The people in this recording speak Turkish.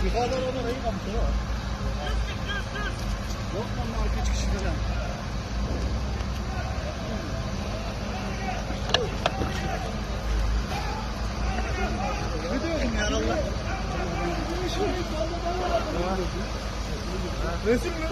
Yukarıda oralar iyi kalmışlar ha. Yok mu onlar 3 kişi falan? Ne diyorsun ya Allah? Resim mi?